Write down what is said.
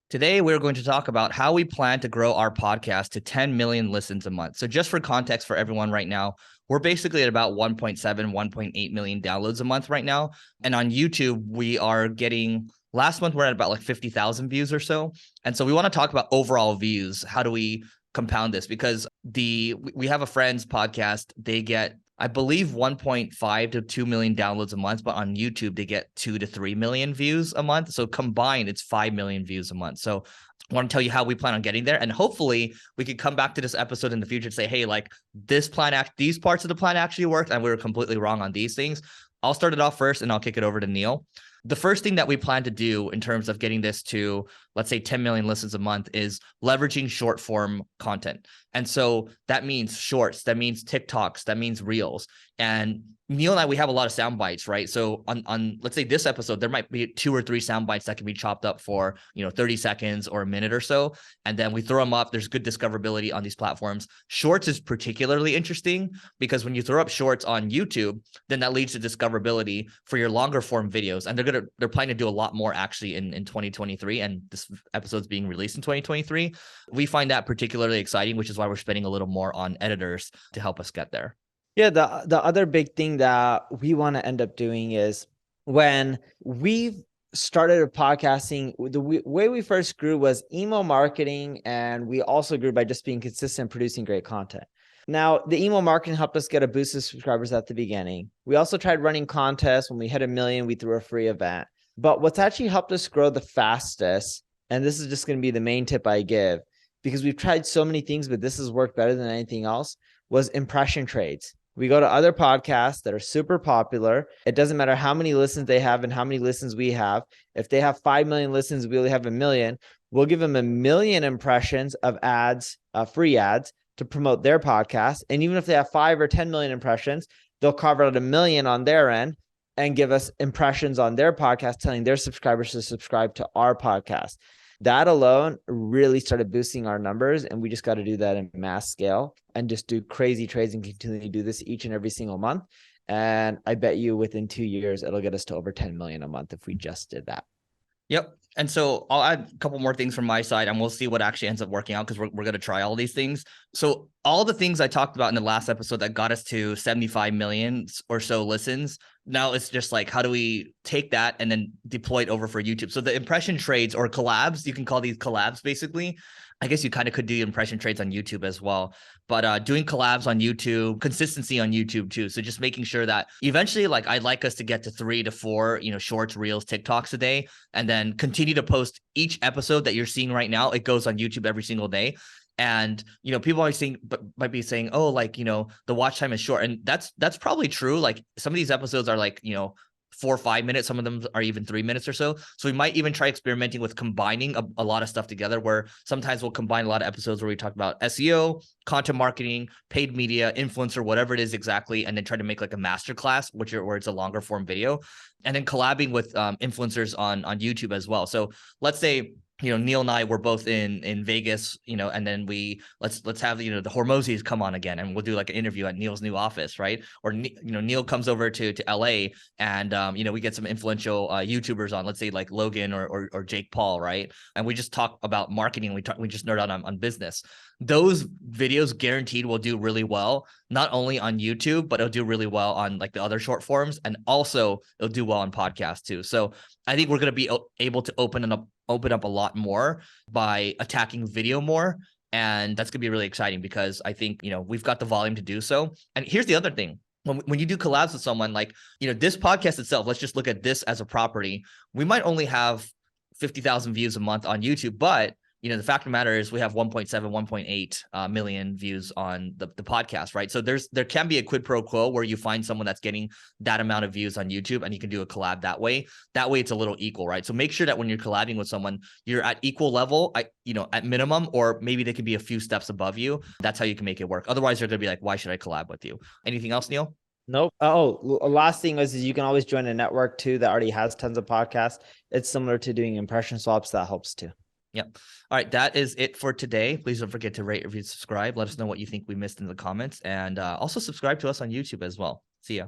Today, we're going to talk about how we plan to grow our podcast to 10 million listens a month. So just for context for everyone right now, we're basically at about 1.7, 1.8 million downloads a month right now. And on YouTube, we are getting, last month, we're at about like 50,000 views or so. And so we want to talk about overall views. How do we compound this? Because we have a friend's podcast. They get, I believe, 1.5 to 2 million downloads a month, but on YouTube, they get 2 to 3 million views a month. So combined, it's 5 million views a month. So I want to tell you how we plan on getting there. And hopefully we could come back to this episode in the future and say, hey, like these parts of the plan actually worked and we were completely wrong on these things. I'll start it off first and I'll kick it over to Neil. The first thing that we plan to do in terms of getting this to, let's say, 10 million listens a month is leveraging short form content. And so that means shorts, that means TikToks, that means reels. And Neil and I, we have a lot of sound bites, right? So on let's say this episode, there might be 2 or 3 sound bites that can be chopped up for, 30 seconds or a minute or so. And then we throw them up. There's good discoverability on these platforms. Shorts is particularly interesting because when you throw up shorts on YouTube, then that leads to discoverability for your longer form videos. And they're planning to do a lot more actually in 2023. And this episode's being released in 2023. We find that particularly exciting, which is why we're spending a little more on editors to help us get there. Yeah, the other big thing that we want to end up doing is when we started podcasting, the way we first grew was email marketing, and we also grew by just being consistent, producing great content. Now, the email marketing helped us get a boost of subscribers at the beginning. We also tried running contests. When we hit 1 million, we threw a free event. But what's actually helped us grow the fastest, and this is just going to be the main tip I give, because we've tried so many things, but this has worked better than anything else, was impression trades. We go to other podcasts that are super popular. It doesn't matter how many listens they have and how many listens we have. If they have 5 million listens, we only have 1 million. We'll give them 1 million impressions of ads, free ads to promote their podcast. And even if they have 5 or 10 million impressions, they'll carve out 1 million on their end and give us impressions on their podcast, telling their subscribers to subscribe to our podcast. That alone really started boosting our numbers, and we just got to do that in mass scale and just do crazy trades and continue to do this each and every single month. And I bet you within 2 years, it'll get us to over 10 million a month if we just did that. Yep. And so I'll add a couple more things from my side and we'll see what actually ends up working out because we're going to try all these things. So all the things I talked about in the last episode that got us to 75 million or so listens, now it's just like, how do we take that and then deploy it over for YouTube? So the impression trades or collabs, you can call these collabs basically. I guess you kind of could do impression trades on YouTube as well, but doing collabs on YouTube, consistency on YouTube too. So just making sure that eventually, like I'd like us to get to 3 to 4, shorts, reels, TikToks a day, and then continue to post each episode that you're seeing right now. It goes on YouTube every single day. And, people always might be saying, oh, like, the watch time is short. And that's probably true. Like some of these episodes are like, 4 or 5 minutes. Some of them are even 3 minutes or so. So we might even try experimenting with combining a lot of stuff together, where sometimes we'll combine a lot of episodes where we talk about SEO, content marketing, paid media, influencer, whatever it is exactly, and then try to make like a masterclass, where it's a longer form video, and then collabing with influencers on YouTube as well. So let's say, Neil and I were both in Vegas, and then let's have, the 𝗔𝗕𝗢𝗪𝗧s come on again, and we'll do like an interview at Neil's new office, right? Or, Neil comes over to LA and, we get some influential YouTubers on, let's say like Logan or Jake Paul, right? And we just talk about marketing. We just nerd out on business. Those videos guaranteed will do really well, not only on YouTube, but it'll do really well on like the other short forms. And also it'll do well on podcasts too. So I think we're going to be able to open up a lot more by attacking video more. And that's going to be really exciting because I think, we've got the volume to do so. And here's the other thing. When you do collabs with someone, like, this podcast itself, let's just look at this as a property. We might only have 50,000 views a month on YouTube, but the fact of the matter is we have 1.7, 1.8 million views on the podcast, right? So there can be a quid pro quo where you find someone that's getting that amount of views on YouTube and you can do a collab that way. That way it's a little equal, right? So make sure that when you're collabing with someone, you're at equal level, at minimum, or maybe they can be a few steps above you. That's how you can make it work. Otherwise, they're going to be like, why should I collab with you? Anything else, Neil? Nope. Oh, last thing is you can always join a network too that already has tons of podcasts. It's similar to doing impression swaps. That helps too. Yep. All right. That is it for today. Please don't forget to rate, review, subscribe. Let us know what you think we missed in the comments, and also subscribe to us on YouTube as well. See ya.